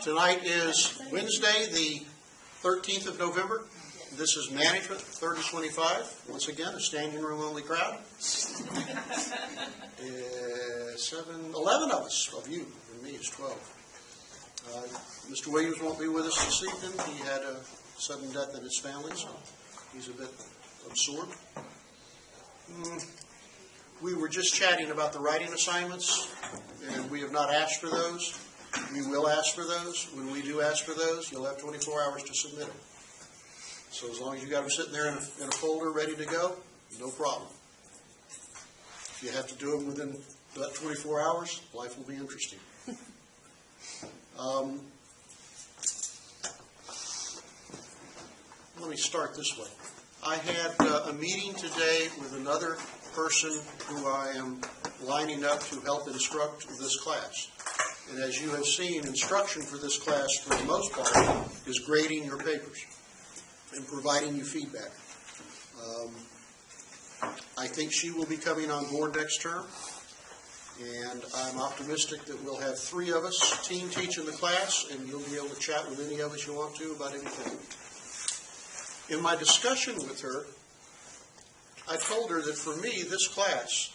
Tonight is Wednesday, the 13th of November. This is Management 3025. Once again, a standing room only crowd. 11 of us, of you, and me is 12. Mr. Williams won't be with us this evening. He had a sudden death in his family, so he's a bit absorbed. We were just chatting about the writing assignments, and we have not asked for those. We will ask for those. When we do ask for those, you'll have 24 hours to submit them. So as long as you got them sitting there in a folder ready to go, no problem. If you have to do them within about 24 hours, life will be interesting. Let me start this way. I had a meeting today with another person who I am lining up to help instruct this class. And as you have seen, instruction for this class, for the most part, is grading your papers and providing you feedback. I think she will be coming on board next term, and I'm optimistic that we'll have 3 of us team teaching the class, and you'll be able to chat with any of us you want to about anything. In my discussion with her, I told her that for me, this class,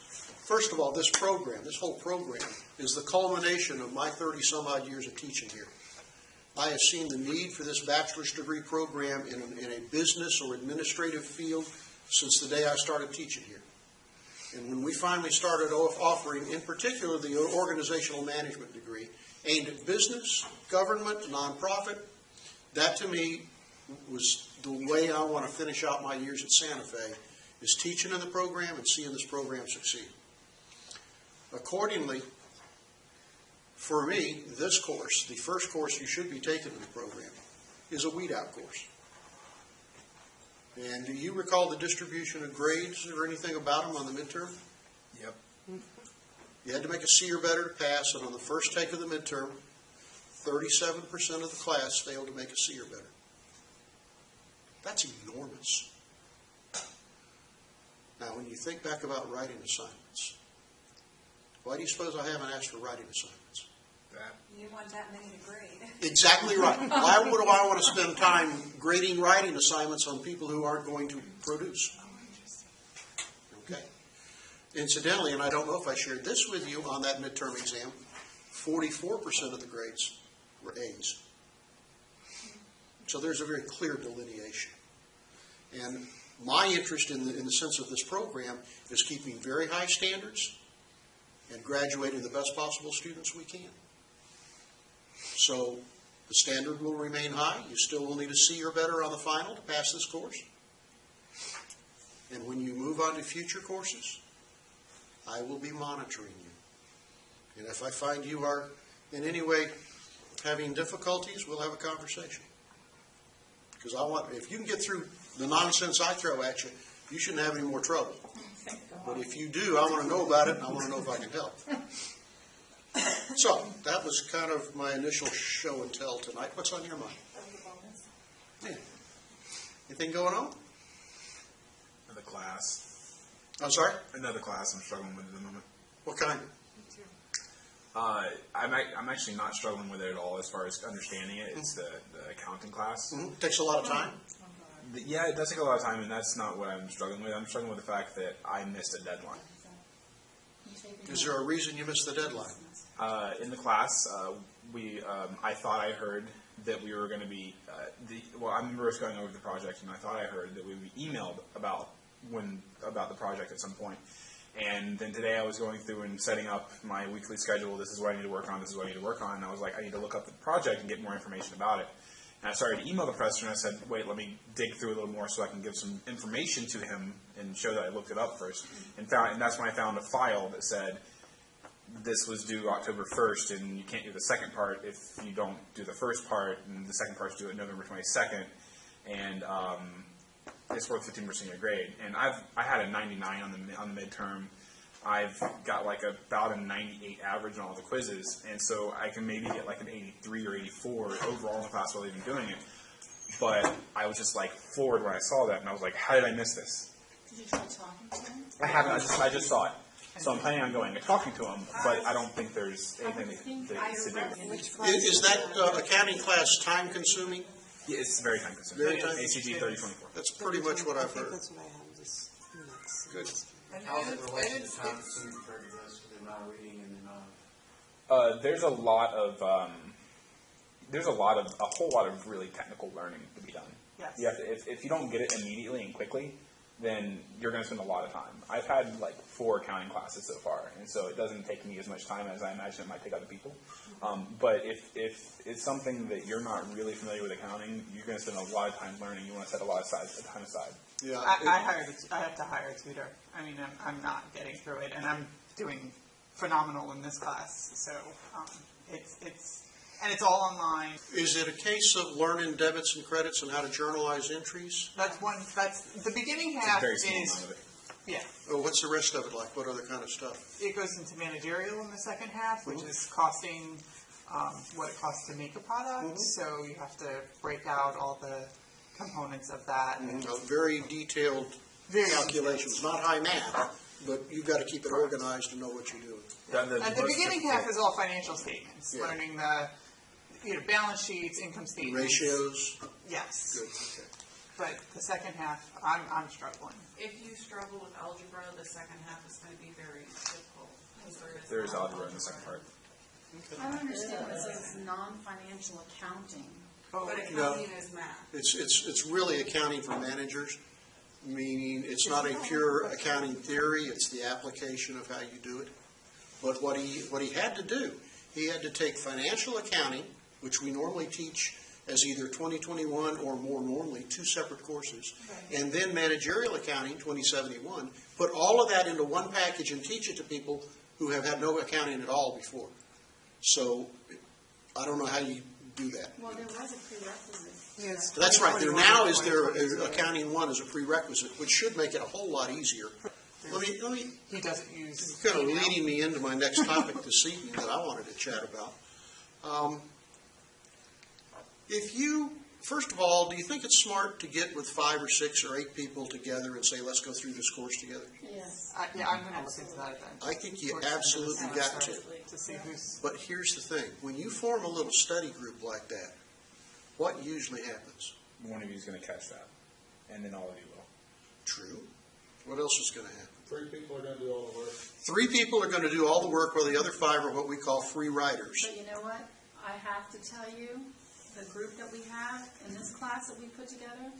first of all, this whole program, is the culmination of my 30-some-odd years of teaching here. I have seen the need for this bachelor's degree program in a business or administrative field since the day I started teaching here. And when we finally started offering, in particular, the organizational management degree, aimed at business, government, nonprofit, that to me was the way I want to finish out my years at Santa Fe, is teaching in the program and seeing this program succeed. Accordingly, for me, this course, the first course you should be taking in the program, is a weed-out course. And do you recall the distribution of grades or anything about them on the midterm? Yep. You had to make a C or better to pass, and on the first take of the midterm, 37% of the class failed to make a C or better. That's enormous. Now, when you think back about writing assignments, why do you suppose I haven't asked for writing assignments? You didn't want that many to grade. Exactly right. Why would I want to spend time grading writing assignments on people who aren't going to produce? Okay. Incidentally, and I don't know if I shared this with you on that midterm exam, 44% of the grades were A's. So there's a very clear delineation. And my interest in the sense of this program is keeping very high standards and graduating the best possible students we can. So the standard will remain high. You still will need a C or better on the final to pass this course. And when you move on to future courses, I will be monitoring you. And if I find you are in any way having difficulties, we'll have a conversation. Because if you can get through the nonsense I throw at you, you shouldn't have any more trouble. But if you do, I want to know about it, and I want to know if I can help. So, that was kind of my initial show and tell tonight. What's on your mind? Yeah. Anything going on? Another class. I'm sorry? Another class I'm struggling with at the moment. What kind? I'm actually not struggling with it at all as far as understanding it. It's the accounting class. Mm-hmm. Takes a lot of time? Yeah, it does take a lot of time, and that's not what I'm struggling with. I'm struggling with the fact that I missed a deadline. Is there a reason you missed the deadline? In the class, I thought I heard that we were going to be, I remember us going over the project, and I thought I heard that we would be emailed about the project at some point. And then today I was going through and setting up my weekly schedule. This is what I need to work on. This is what I need to work on. And I was like, I need to look up the project and get more information about it. And I started to email the professor, and I said, wait, let me dig through a little more so I can give some information to him and show that I looked it up first. And that's when I found a file that said this was due October 1st, and you can't do the second part if you don't do the first part, and the second part's due at November 22nd. And it's worth 15% of your grade. And I had a 99 on the midterm. I've got about a 98 average on all the quizzes, and so I can maybe get like an 83 or 84 overall in the class while even doing it. But I was just floored when I saw that, and I was like, how did I miss this? Did you try talking to him? I haven't. I just saw it. So I'm planning on going and talking to them, but I don't think there's anything to do. Is that accounting class time consuming? Yeah, it's very time consuming. Very time ACG 3024. That's pretty much what I've heard. That's what I have this next. Good. How is it related to time consuming compared to this, with the amount of reading and the amount of... There's a whole lot of really technical learning to be done. Yes. You have to, if you don't get it immediately and quickly, then you're going to spend a lot of time. I've had like 4 accounting classes so far, and so it doesn't take me as much time as I imagine it might take other people. But if it's something that you're not really familiar with accounting, you're going to spend a lot of time learning. You want to set a lot of time aside. Yeah. I have to hire a tutor. I mean, I'm not getting through it, and I'm doing phenomenal in this class. So it's all online. Is it a case of learning debits and credits and how to journalize entries? That's the beginning It's half a very small is, amount of it. yeah. Or what's the rest of it like? What other kind of stuff? It goes into managerial in the second half, which is costing, what it costs to make a product. So you have to break out all the components of that. Very detailed calculations, not high math, but you've got to keep it organized and know what you're doing. And the beginning half is all financial statements, learning the balance sheets, income statements. Ratios? Yes. Good, okay. But the second half, I'm struggling. If you struggle with algebra, the second half is going to be very difficult. There's algebra in the second part. I don't understand what it says non-financial accounting. But accounting is math. It's really accounting for managers, meaning it's not a pure accounting theory, it's the application of how you do it. But what he had to do, he had to take financial accounting, which we normally teach as either 2021 or more normally 2 separate courses, and then managerial accounting, 2071, put all of that into one package and teach it to people who have had no accounting at all before. So I don't know how you do that. Well, there was a prerequisite. Yes. That's right. There now is there accounting 1 as a prerequisite, which should make it a whole lot easier. Let me. He doesn't use. Kind of email. leading me into my next topic this evening that I wanted to chat about. First of all, do you think it's smart to get with 5 or 6 or 8 people together and say, let's go through this course together? Yes. I'm going to look into that event. I think you absolutely got to. To see who's. But here's the thing. When you form a little study group like that, what usually happens? One of you is going to catch that, and then all of you will. True. What else is going to happen? 3 people are going to do all the work. 3 people are going to do all the work, while the other 5 are what we call free riders. But you know what? I have to tell you, the group that we have in this class that we put together,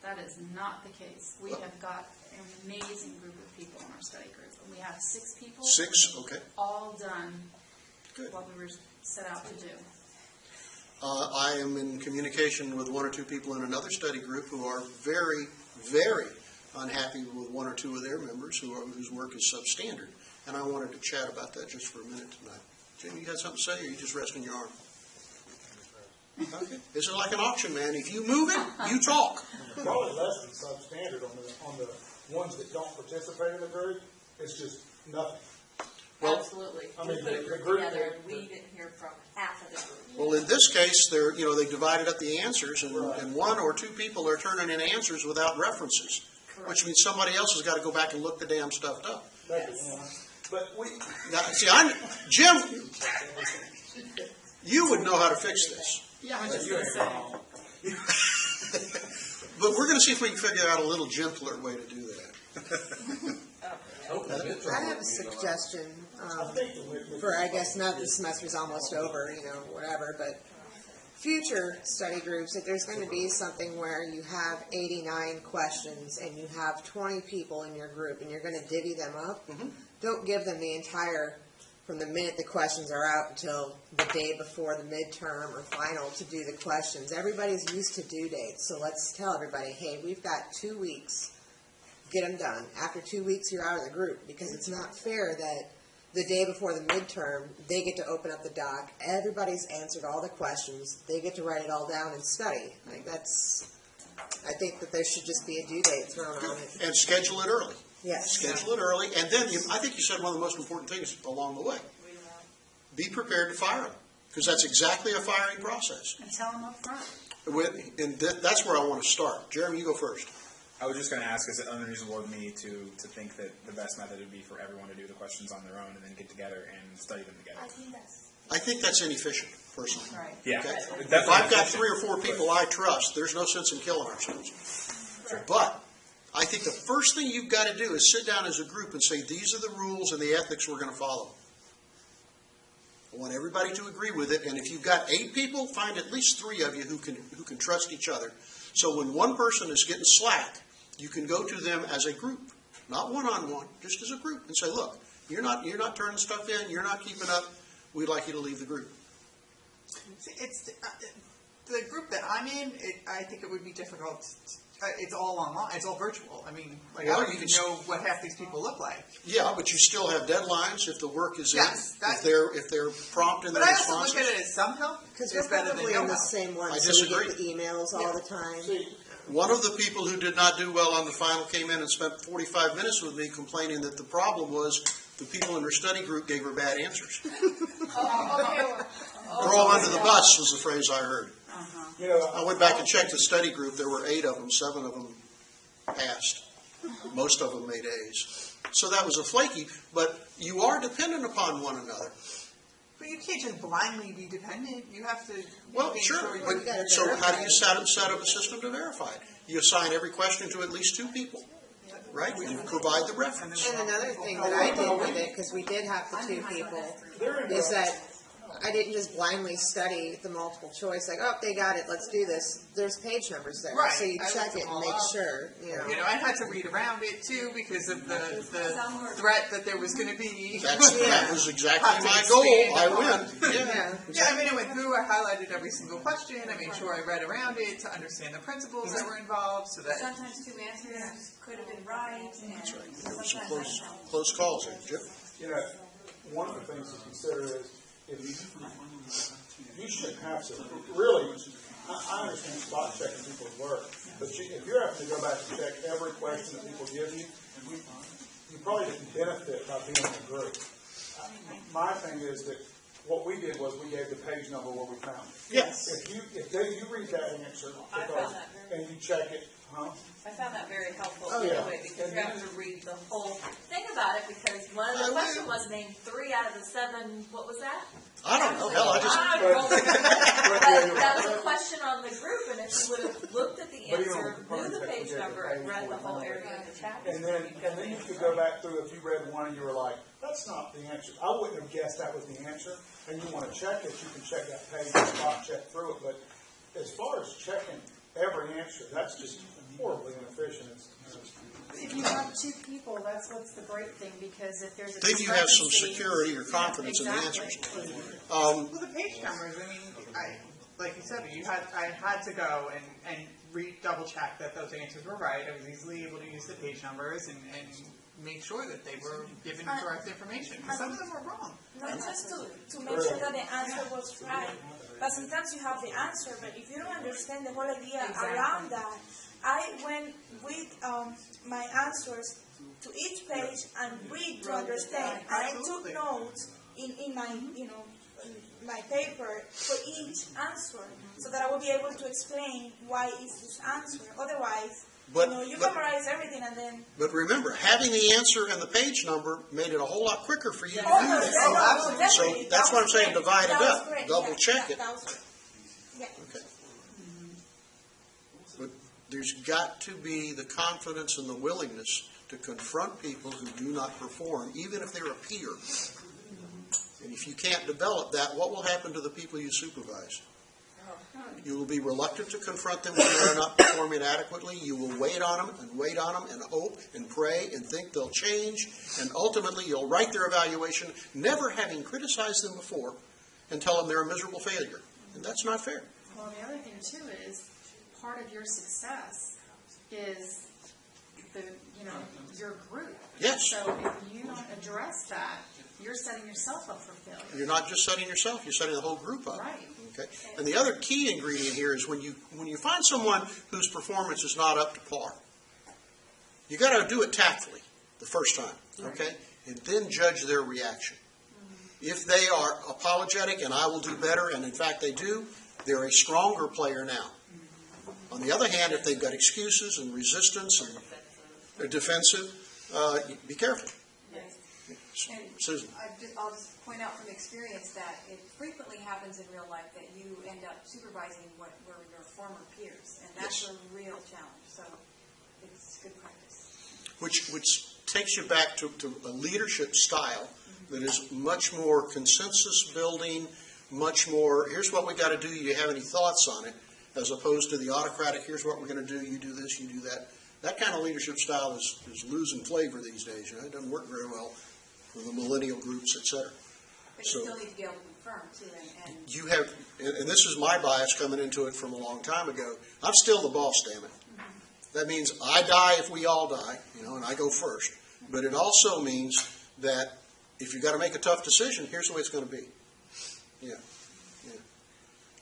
that is not the case. We have got an amazing group of people in our study group. And we have 6 people. 6? Okay. All done Good. what we were set out to do. I am in communication with 1 or 2 people in another study group who are very, very unhappy with 1 or 2 of their members whose work is substandard. And I wanted to chat about that just for a minute tonight. Jim, you got something to say, or are you just resting your arm? Okay. This is like an auction, man. If you move it, you talk. Probably less than substandard on the ones that don't participate in the group. It's just nothing. Well, Absolutely. I We mean, put a the group group together, that- and we didn't hear from half of the group. Well, in this case, they divided up the answers, and 1 or 2 people are turning in answers without references, which means somebody else has got to go back and look the damn stuff up. But we, Now, see, Jim, you would know how to fix this. Yeah, I was just going to say. But we're going to see if we can figure out a little gentler way to do that. I have a suggestion I think the for, I guess, not this semester's almost over, whatever, but future study groups, if there's going to be something where you have 89 questions and you have 20 people in your group and you're going to divvy them up, don't give them the entire, from the minute the questions are out until the day before the midterm or final to do the questions. Everybody's used to due dates, so let's tell everybody, hey, we've got 2 weeks. Get them done. After 2 weeks, you're out of the group, because it's not fair that the day before the midterm, they get to open up the doc. Everybody's answered all the questions. They get to write it all down and study. I think that there should just be a due date thrown on it. And schedule it early. Yes. Schedule it early, and then I think you said one of the most important things along the way. Be prepared to fire them, because that's exactly a firing process. And tell them up front. And that's where I want to start. Jeremy, you go first. I was just going to ask, is it unreasonable of me to think that the best method would be for everyone to do the questions on their own and then get together and study them together? I think that's inefficient, personally. Right. Yeah. Okay? If Definitely I've got efficient, 3 or 4 people I trust, there's no sense in killing ourselves. But I think the first thing you've got to do is sit down as a group and say, these are the rules and the ethics we're going to follow. I want everybody to agree with it, and if you've got 8 people, find at least 3 of you who can trust each other. So when one person is getting slack, you can go to them as a group, not one-on-one, just as a group, and say, look, you're not turning stuff in, you're not keeping up, we'd like you to leave the group. See, it's the group that I'm in. I think it would be difficult. It's all online. It's all virtual. I mean, like, Well, I don't you even can know what half these people look like. Yeah, but you still have deadlines if the work is Yes, in, that- if they're prompt in But their I also responses. look at it as some help Because is we're better than probably no in the help. same one, I so we disagree. get the emails all the time. See, One of the people who did not do well on the final came in and spent 45 minutes with me complaining that the problem was the people in her study group gave her bad answers. Throw under the bus was the phrase I heard. you know, I went back and checked the study group. There were 8 of them. 7 of them passed. Most of them made A's. So that was a flaky, but you are dependent upon one another. But you can't just blindly be dependent. You have to. Well, make sure. you- But, gotta so how do verify you it. set up a system to verify it? You assign every question to at least 2 people, right? You provide the reference. And another thing that I did with it, because we did have the 2 people, is that I didn't just blindly study the multiple choice, like, oh, they got it, let's do this. There's page numbers there, Right. so you I check looked it them and all make up. sure, you know. You know, I had to read around it too because of the threat that there was going to be. That Yeah. was exactly Have to my goal. expand I upon. win. Yeah. Yeah. Yeah, I mean, I went through, I highlighted every single question, I made sure I read around it to understand the principles that were involved, so that. Sometimes 2 answers could have been right, and That's right. There were some sometimes close calls there, Jim. you know, one of the things to consider is if you shouldn't have to really. I understand spot checking people's work, but if you're having to go back and check every question that people give you, you probably didn't benefit by being in a group. My thing is that what we did was we gave the page number where we found it. Yes. If you read that answer I found that very- and you check it, huh? I found that very helpful Oh, in yeah. a way, because you have to read the whole thing about it, because one of the questions was named 3 out of the 7, what was that? I don't know. Hell, I just. I don't know. But that was a question on the group, and if you would have looked at the But even answer, on the knew the project, page we gave number, the and page read the whole number. area of the chapter. And then you could go back through, if you read one and you were like, that's not the answer. I wouldn't have guessed that was the answer. And you want to check it, you can check that page and spot check through it. But as far as checking every answer, that's just horribly inefficient. If you have 2 people, that's what's the great thing, because if there's a Then you have some discrepancy- security or confidence in the Exactly. answers. Well, the page numbers, I mean, like you said, I had to go and double check that those answers were right. I was easily able to use the page numbers and make sure that they were given correct information, because some of them were wrong. Not just to make sure that the answer was right, but sometimes you have the answer, but if you don't understand the whole idea around that, I went with my answers to each page and read to understand, and I took Absolutely. notes in my, my paper for each answer, so that I will be able to explain why is this answer. Otherwise, But- you but- memorize everything and then. But remember, having the answer and the page number made it a whole lot quicker for you to Oh, do no, this. definitely. So that's what I'm saying, That was divide it great. up, That was great. double Yeah, check it. that was great. Yeah. Okay. But there's got to be the confidence and the willingness to confront people who do not perform, even if they're a peer. And if you can't develop that, what will happen to the people you supervise? You will be reluctant to confront them when they're not performing adequately. You will wait on them and hope and pray and think they'll change. And ultimately, you'll write their evaluation, never having criticized them before, and tell them they're a miserable failure. And that's not fair. Well, the other thing too is, part of your success is your group. Yes. So if you don't address that, you're setting yourself up for failure. You're not just setting yourself, you're setting the whole group up. Right. Okay. And the other key ingredient here is when you find someone whose performance is not up to par, you got to do it tactfully the first time, okay? And then judge their reaction. If they are apologetic and I will do better, and in fact they do, they're a stronger player now. On the other hand, if they've got excuses and resistance and they're defensive, be careful. And Susan. I'll just point out from experience that it frequently happens in real life that you end up supervising what were your former peers, and that's Yes. a real challenge. So it's good practice. Which takes you back to a leadership style that is much more consensus building, much more, here's what we got to do, you have any thoughts on it, as opposed to the autocratic, here's what we're going to do, you do this, you do that. That kind of leadership style is losing flavor these days. It doesn't work very well for the millennial groups, et cetera. But you still need to be able to confirm too, and You have, and this is my bias coming into it from a long time ago, I'm still the boss, damn it. That means I die if we all die, and I go first. But it also means that if you've got to make a tough decision, here's the way it's going to be. Yeah.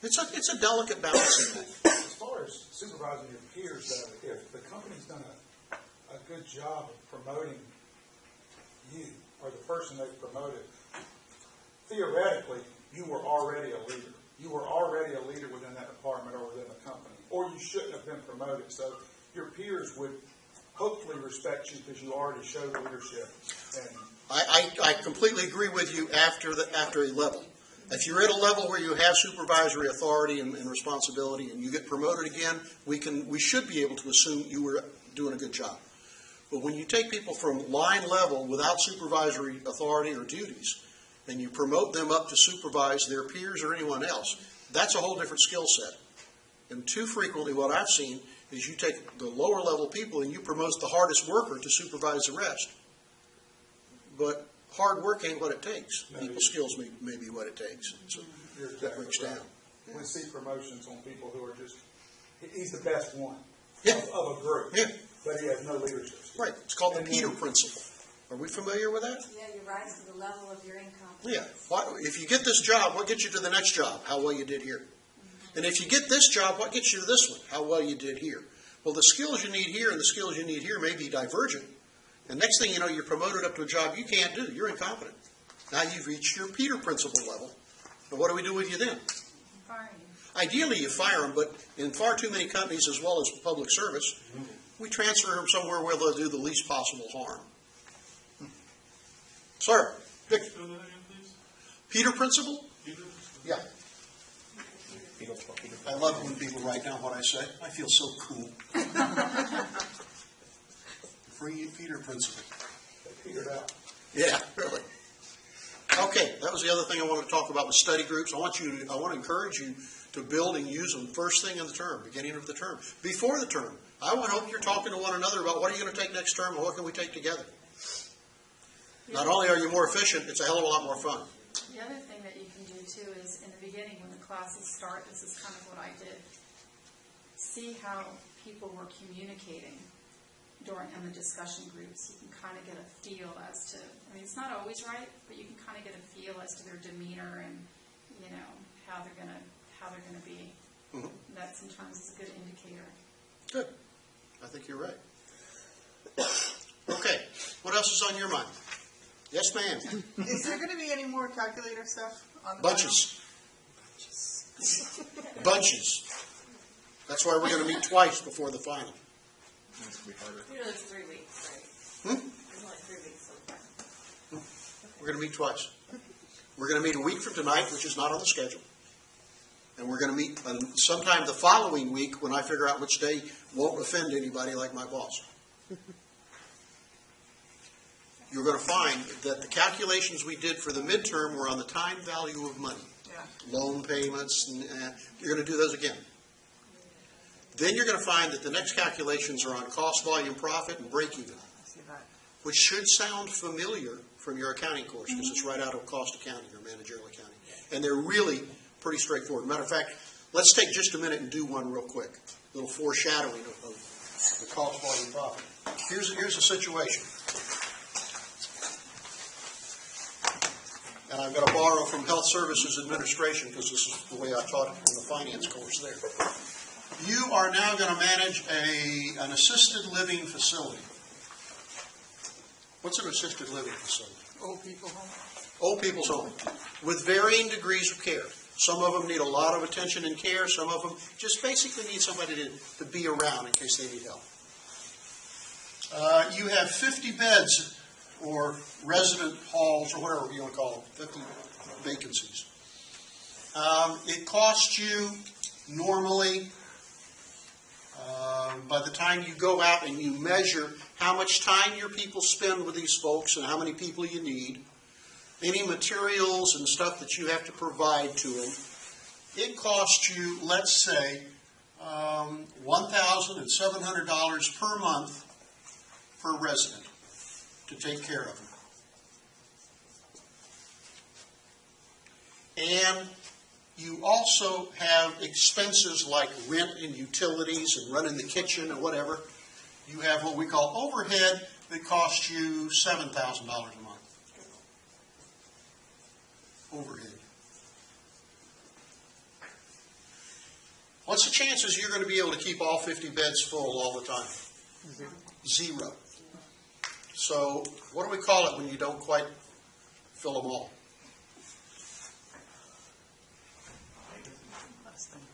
It's a delicate balancing act. As far as supervising your peers, though, if the company's done a good job of promoting you or the person they've promoted, theoretically, you were already a leader. You were already a leader within that department or within the company, or you shouldn't have been promoted. So your peers would hopefully respect you because you already showed leadership. And I completely agree with you after a level. If you're at a level where you have supervisory authority and responsibility and you get promoted again, we should be able to assume you were doing a good job. But when you take people from line level without supervisory authority or duties, and you promote them up to supervise their peers or anyone else, that's a whole different skill set. And too frequently what I've seen is you take the lower level people and you promote the hardest worker to supervise the rest. But hard work ain't what it takes. People skills may be what it takes. So that breaks down. we see promotions on people who are just, he's the best one Yeah. of a group, Yeah. but he has no leadership skills. Right. It's called the Peter principle. Are we familiar with that? yeah, you rise to the level of your income. Yeah. If you get this job, what gets you to the next job? How well you did here. And if you get this job, what gets you to this one? How well you did here. Well, the skills you need here and the skills you need here may be divergent. And next thing you know, you're promoted up to a job you can't do. You're incompetent. Now you've reached your Peter principle level. And what do we do with you then? Fine. Ideally, you fire them, but in far too many companies, as well as public service, we transfer them somewhere where they'll do the least possible harm. Sir, Vic, Peter principle? Yeah. I love it when people write down what I say. I feel so cool. Free Peter principle. They figured out. Yeah, really. Okay, that was the other thing I wanted to talk about with study groups. I want to encourage you to build and use them first thing in the term, beginning of the term, before the term. I would hope you're talking to one another about what are you going to take next term and what can we take together. Not only are you more efficient, it's a hell of a lot more fun. The other thing that you can do too is in the beginning when the classes start, this is kind of what I did. See how people were communicating in the discussion groups. You can kind of get a feel as to, I mean, it's not always right, but you can kind of get a feel as to their demeanor and, you know, how they're gonna be. Mm-hmm. That sometimes is a good indicator. Good. I think you're right. Okay, what else is on your mind? Yes, ma'am. Is there going to be any more calculator stuff on the Bunches. Bunches. That's why we're going to meet twice before the final. It's gonna be harder. You know, there's 3 weeks, right? There's only 3 weeks so far. We're going to meet twice. We're going to meet a week from tonight, which is not on the schedule. And we're going to meet sometime the following week when I figure out which day won't offend anybody like my boss. You're going to find that the calculations we did for the midterm were on the time value of money. Yeah. Loan payments, and you're going to do those again. Then you're going to find that the next calculations are on cost, volume, profit, and break even, See that? which should sound familiar from your accounting course because it's right out of cost accounting or managerial accounting. And they're really pretty straightforward. Matter of fact, let's take just a minute and do one real quick. A little foreshadowing of the cost, volume, profit. Here's the situation. And I'm going to borrow from Health Services Administration because this is the way I taught it in the finance course there. You are now going to manage an assisted living facility. What's an assisted living facility? Old people home. Old people's home with varying degrees of care. Some of them need a lot of attention and care. Some of them just basically need somebody to be around in case they need help. You have 50 beds or resident halls or whatever you want to call them, 50 vacancies. It costs you normally, by the time you go out and you measure how much time your people spend with these folks and how many people you need, any materials and stuff that you have to provide to them, it costs you, let's say, $1,700 per month per resident to take care of them. And you also have expenses like rent and utilities and running the kitchen and whatever. You have what we call overhead that costs you $7,000 a month. Overhead. What's the chances you're going to be able to keep all 50 beds full all the time? Zero. So what do we call it when you don't quite fill them all?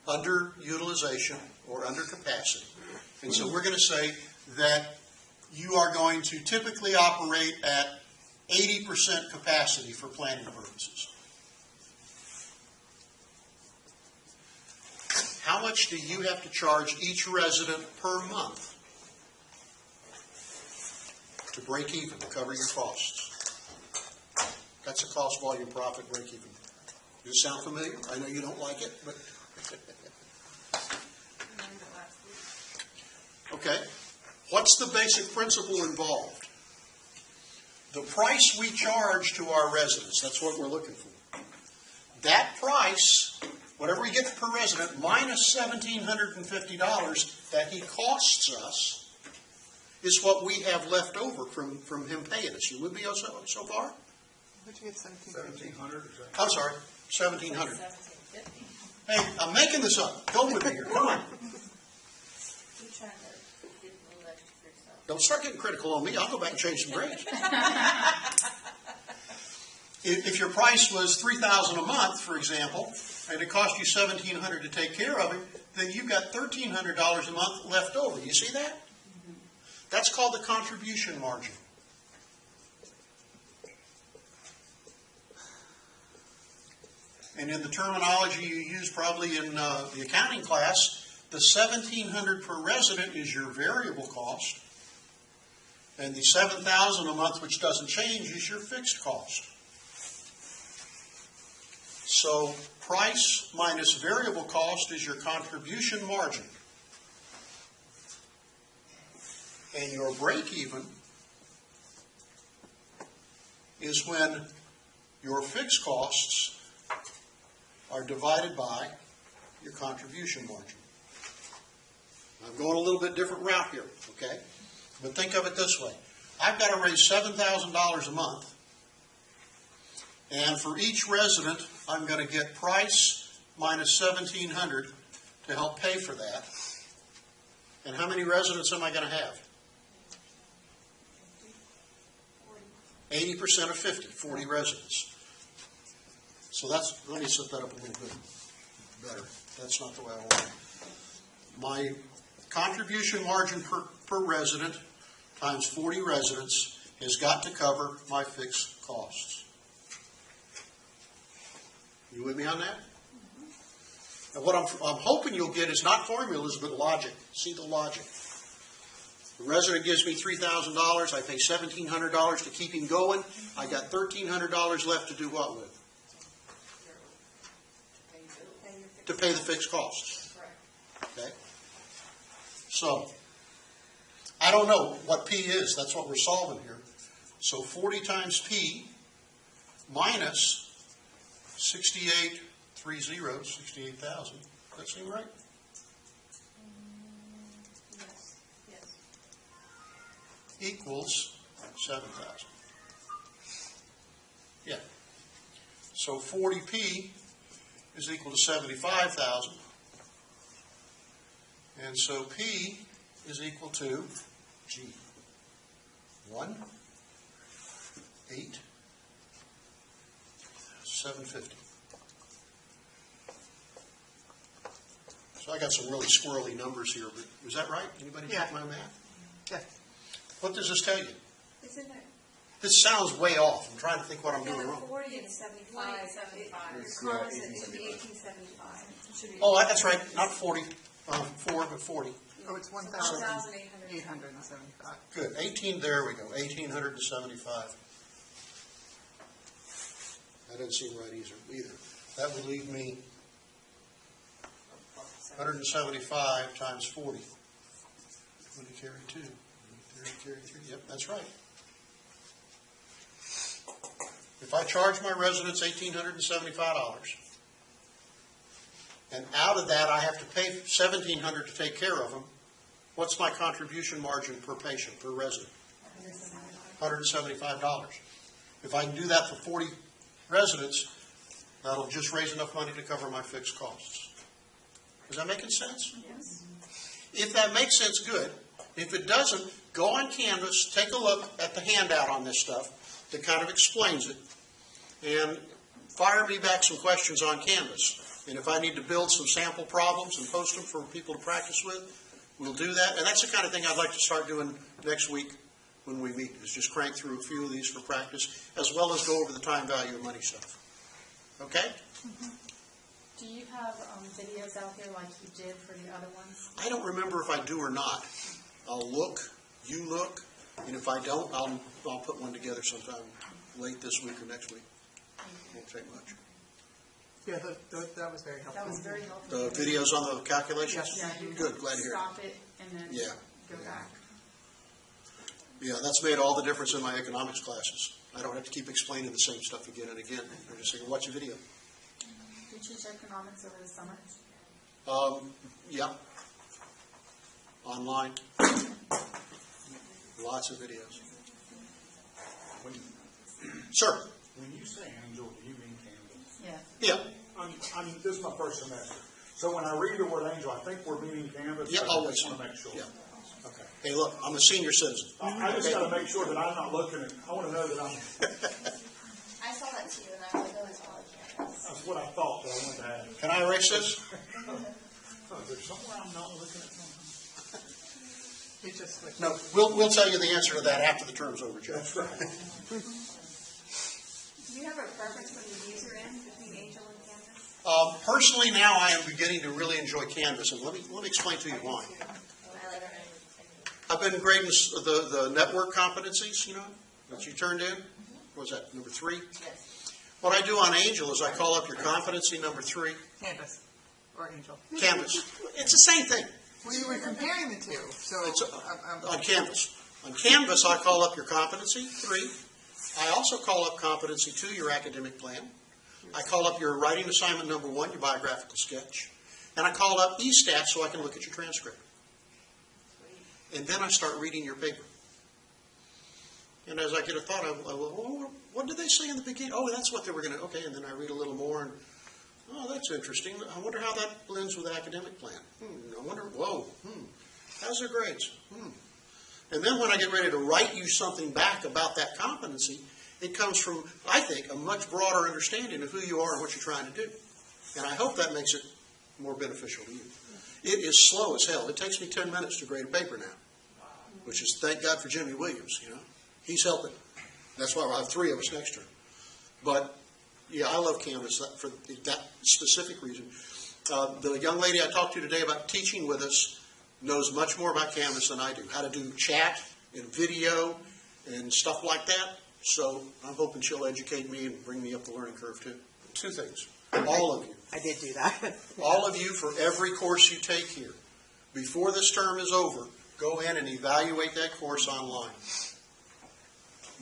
Underutilization or undercapacity. And so we're going to say that you are going to typically operate at 80% capacity for planning purposes. How much do you have to charge each resident per month to break even, to cover your costs? That's a cost volume profit break even. Does it sound familiar? I know you don't like it, but okay. What's the basic principle involved? The price we charge to our residents, that's what we're looking for. That price, whatever we get per resident, minus $1,750 that he costs us, is what we have left over from him paying us. You with me so far? What'd you get, 1,700? I'm sorry, $1,700. Hey, I'm making this up. Go with me here. Come on. Don't start getting critical on me. I'll go back and change some grades. If your price was $3,000 a month, for example, and it cost you $1,700 to take care of him, then you've got $1,300 a month left over. You see that? That's called the contribution margin. And in the terminology you use probably in the accounting class, the $1,700 per resident is your variable cost, and the $7,000 a month, which doesn't change, is your fixed cost. So price minus variable cost is your contribution margin. And your break-even is when your fixed costs are divided by your contribution margin. I'm going a little bit different route here, okay? But think of it this way. I've got to raise $7,000 a month. And for each resident, I'm going to get price minus $1,700 to help pay for that. And how many residents am I going to have? 80% of 50, 40 residents. So that's, let me set that up a little bit better. That's not the way I want it. My contribution margin per resident times 40 residents has got to cover my fixed costs. You with me on that? And what I'm hoping you'll get is not formulas, but logic. See the logic. The resident gives me $3,000. I pay $1,700 to keep him going. I got $1,300 left to do what with? To pay the fixed costs. Okay? So, I don't know what P is. That's what we're solving here. So 40 times P minus 68,000. Does that seem right? Yes, yes. Equals 7,000. Yeah. So 40P is equal to 75,000. And so P is equal to G. 1, 8, 750. So I got some really squirrely numbers here, but was that right? Anybody Yeah. check my math? Yeah. What does this tell you? It's in there. This sounds way off. I'm trying to think what I'm Yeah, doing the wrong. 40 and 75. 40 and 75. Your comma said it should be 1875. It should be Oh, that's right. Not 40, 4, but 40. Oh, it's 1,875. 1,875. Good. 18, there we go. 1,875. That doesn't seem right either. That would leave me 175 times 40. 20 carry 2. 30 carry 3. Yep, that's right. If I charge my residents $1,875, and out of that I have to pay $1,700 to take care of them, what's my contribution margin per patient, per resident? $175. If I can do that for 40 residents, that'll just raise enough money to cover my fixed costs. Is that making sense? Yes. If that makes sense, good. If it doesn't, go on Canvas, take a look at the handout on this stuff that kind of explains it, and fire me back some questions on Canvas. And if I need to build some sample problems and post them for people to practice with, we'll do that. And that's the kind of thing I'd like to start doing next week when we meet, is just crank through a few of these for practice, as well as go over the time value of money stuff. Okay? Do you have videos out there like you did for the other ones? I don't remember if I do or not. I'll look, you look, and if I don't, I'll put one together sometime late this week or next week. Won't take much. Yeah, that was very helpful. That was very helpful. The videos on the calculations? Yeah, you Good, glad to hear it. stop it and then Yeah. go back. Yeah, that's made all the difference in my economics classes. I don't have to keep explaining the same stuff again and again. I just say, watch a video. Did you teach economics over the summer? Yeah. Online. Lots of videos. Sir? When you say Angel, do you mean Canvas? Yeah. Yeah. This is my first semester. So when I read the word Angel, I think we're meaning Canvas. Yeah, but always. I just want to make sure. Yeah. Okay. Hey, look, I'm a senior citizen. I just got to make sure that I'm not looking at, I want to know that I'm, I saw that too, and I was like, oh, it's all Canvas. that's what I thought, but I wanted to add. Can I erase this? Oh, is there somewhere I'm not looking at something? You just switched. No, we'll tell you the answer to that after the term's over, Joe. That's right. Do you have a preference from the user end between Angel and Canvas? Personally, now I am beginning to really enjoy Canvas, and let me explain to you why. I've been grading the network competencies, that you turned in. What was that, number 3? Yes. What I do on Angel is I call up your competency number 3. Canvas or Angel. Canvas. It's the same thing. Well, you were comparing the two, so It's on Canvas. On Canvas, I call up your competency 3. I also call up competency 2, your academic plan. I call up your writing assignment number 1, your biographical sketch. And I call up eStats so I can look at your transcript. And then I start reading your paper. And as I get a thought, well, what did they say in the beginning? Oh, that's what they were going to, okay. And then I read a little more, and, oh, that's interesting. I wonder how that blends with the academic plan. I wonder, how's their grades? And then when I get ready to write you something back about that competency, it comes from, I think, a much broader understanding of who you are and what you're trying to do. And I hope that makes it more beneficial to you. It is slow as hell. It takes me 10 minutes to grade a paper now, which is, thank God for Jimmy Williams, He's helping. That's why we'll have 3 of us next term. But, yeah, I love Canvas for that specific reason. The young lady I talked to today about teaching with us knows much more about Canvas than I do. How to do chat and video and stuff like that. So I'm hoping she'll educate me and bring me up the learning curve too. 2 things. All of you. I did do that. All of you, for every course you take here, before this term is over, go in and evaluate that course online.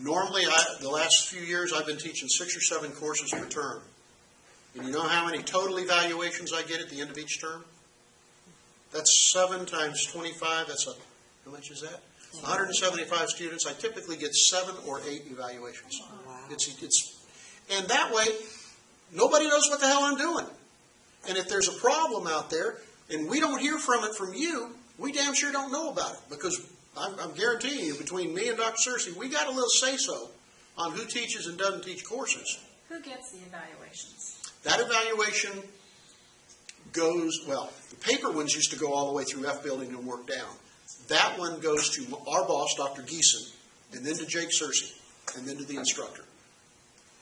Normally, the last few years, I've been teaching 6 or 7 courses per term. And you know how many total evaluations I get at the end of each term? That's 7 times 25. How much is that? 175 students. I typically get 7 or 8 evaluations. Wow. And that way, nobody knows what the hell I'm doing. And if there's a problem out there, and we don't hear from it from you, we damn sure don't know about it. Because I'm guaranteeing you, between me and Dr. Searcy, we got a little say-so on who teaches and doesn't teach courses. Who gets the evaluations? That evaluation goes, well, the paper ones used to go all the way through F building and work down. That one goes to our boss, Dr. Geeson, and then to Jake Searcy, and then to the instructor.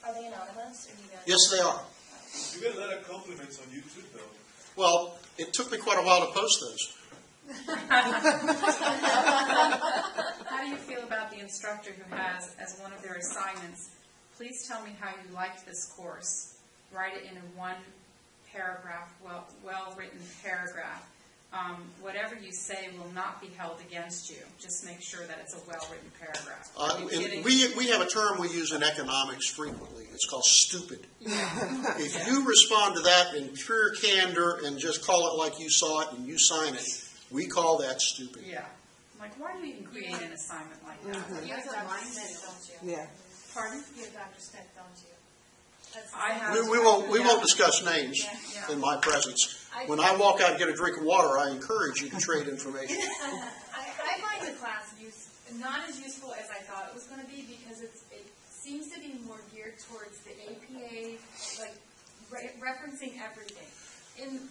Are they anonymous, or do you guys? Yes, they are. You get a lot of compliments on YouTube, though. Well, it took me quite a while to post those. How do you feel about the instructor who has, as one of their assignments, please tell me how you liked this course. Write it in a one paragraph, well-written paragraph. Whatever you say will not be held against you. Just make sure that it's a well-written paragraph. Are you kidding? We have a term we use in economics frequently. It's called stupid. If you respond to that in pure candor and just call it like you saw it and you sign it, we call that stupid. Yeah. Like, why do you even create an assignment like that? You have Dr. Smith, don't you? Yeah. Pardon? You have Dr. Smith, don't you? That's I have. We won't discuss names Yeah. in my presence. When I walk out and get a drink of water, I encourage you to trade information. I find the class not as useful as I thought it was going to be because it seems to be more geared towards the APA, like referencing everything.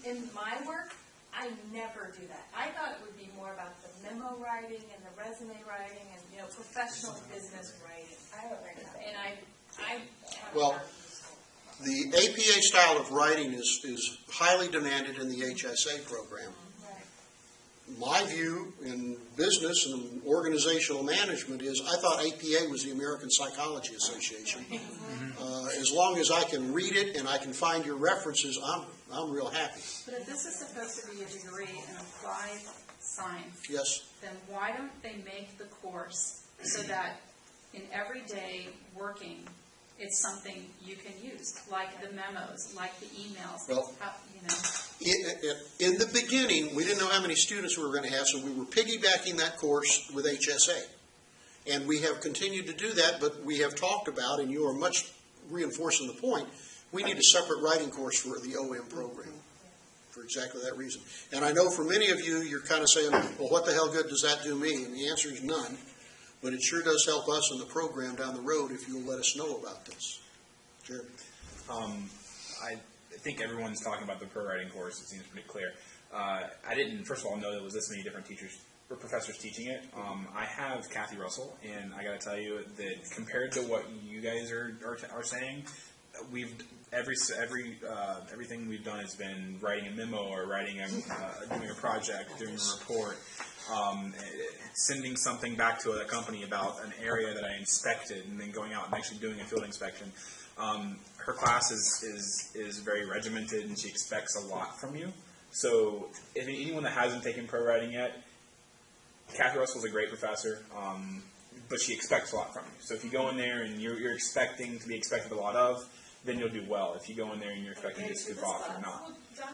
In my work, I never do that. I thought it would be more about the memo writing and the resume writing and professional business writing. I haven't read that. And I Well, the APA style of writing is highly demanded in the HSA program. My view in business and organizational management is I thought APA was the American Psychology Association. As long as I can read it and I can find your references, I'm real happy. But if this is supposed to be a degree in applied science, Yes. then why don't they make the course so that in everyday working, it's something you can use, like the memos, like the emails, Well, in the beginning, we didn't know how many students we were going to have, so we were piggybacking that course with HSA. And we have continued to do that, but we have talked about, and you are much reinforcing the point, we need a separate writing course for the OM program for exactly that reason. And I know for many of you, you're kind of saying, well, what the hell good does that do me? And the answer is none. But it sure does help us in the program down the road if you'll let us know about this. Jeremy. I think everyone's talking about the pro writing course. It seems pretty clear. I didn't, first of all, know there was this many different teachers or professors teaching it. I have Kathy Russell, and I got to tell you that compared to what you guys are saying, everything we've done has been writing a memo or doing a project, doing a report. Sending something back to a company about an area that I inspected and then going out and actually doing a field inspection. Her class is very regimented and she expects a lot from you. So if anyone that hasn't taken pro writing yet, Kathy Russell's a great professor, but she expects a lot from you. So if you go in there and you're expecting to be expected a lot of, then you'll do well. If you go in there and you're expecting to goof off, you're not.